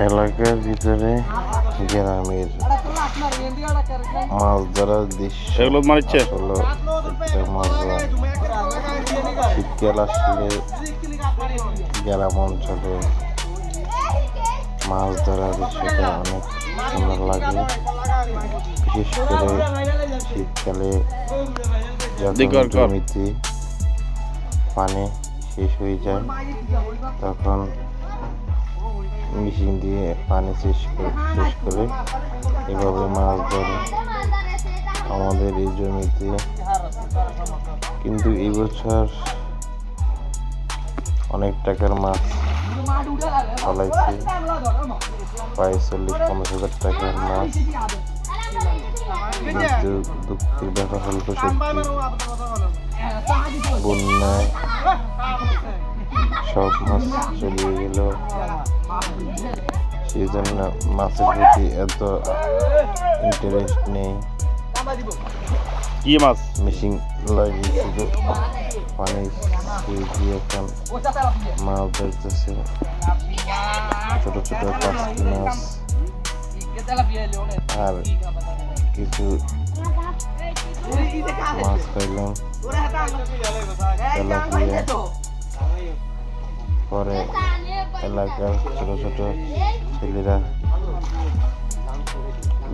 এলাকার ভিতরে গ্রামের মাছ ধরার দৃশ্য হলো একটা মজা। শীতকাল আসলে গ্রাম অঞ্চলে মাছ ধরার দৃশ্যটা অনেক সুন্দর লাগে। বিশেষ করে শীতকালে যখন জমিতে পানি শেষ হয়ে যায় তখন মেশিন দিয়ে পানি শেষ করে এভাবে মাছ ধরে আমাদের এই জমিতে। কিন্তু এই বছর অনেক টাকার মাছ ফলাইছে, প্রায় 40-50 হাজার টাকার মাছ। কিন্তু দুঃখের ব্যাপার হল সত্যি, বন্যায় সব মাছ চলিয়ে গেল। সেই জন্য মাছের প্রতি এত ইন্টারেস্ট নেই। কি মাছ মেশিন লাগিয়েছিল, পানি দিয়ে এখন মাছ ধরতেছে। ছোট ছোট কাঁচকি মাছ আর কিছু মাছ খাইলাম, তেলাপিয়া। পরে এলাকার ছোট ছোট ছেলেরা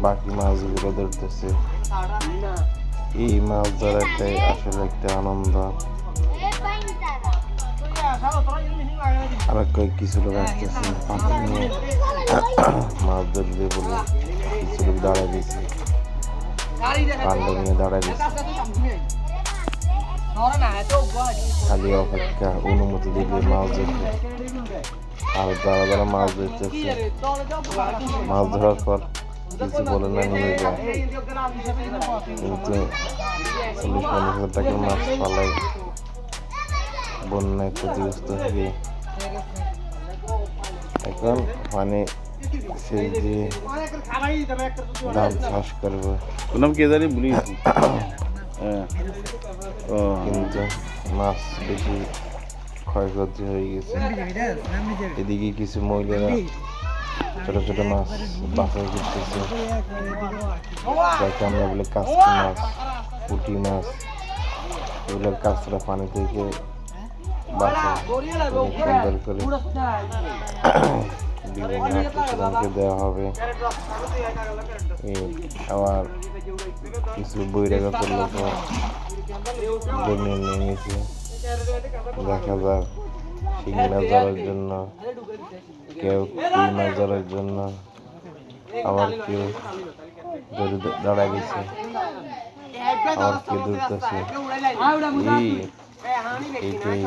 বাকি মাছগুলো ধরতেছে। এই মাছ ধরাটাই আসলে একটা আনন্দ। আর কিছু লোক আসতেছে পাখি নিয়ে মাছ ধরবে বলে, কিছু লোক দাঁড়ায় দিয়েছে, কাণ্ড নিয়ে দাঁড়ায় দিয়েছে, খালি অপেক্ষা অনুমতি দিলে মাছ ধরবে। আর যারা মাছ ধরতেছে, মাছ ধরার পর কিছু বলে না, নিয়ে যায়। কিন্তু 40-50 হাজার টাকার মাছ পালাই বন্যায় ক্ষতিগ্রস্ত হয়ে এখন পানি সেচ দিয়ে ধান চাষ করবো। কিন্তু মাছ বেশি ক্ষয়ক্ষতি হয়ে গেছে। এদিকে কিছু মহিলারা ছোট ছোট মাছ বাছাই করতেছে, যাকে আমরা বলি কাঁচকি মাছ, পুঁটি মাছ। এগুলো কাঁচরা পানি থেকে বাছাই সুন্দর করে বিভিন্ন আত্মীয়স্বজনকে দেওয়া হবে। আবার কিছু বহিরাগত লোক জমি নিয়ে নিয়েছে, দেখা যায় শিঙি মাছ ধরার জন্য, কেউ কই মাছ ধরার জন্য, আবার কেউ দাঁড়ায় গেছে, আবার কেউ ধরতেছে। এইটাই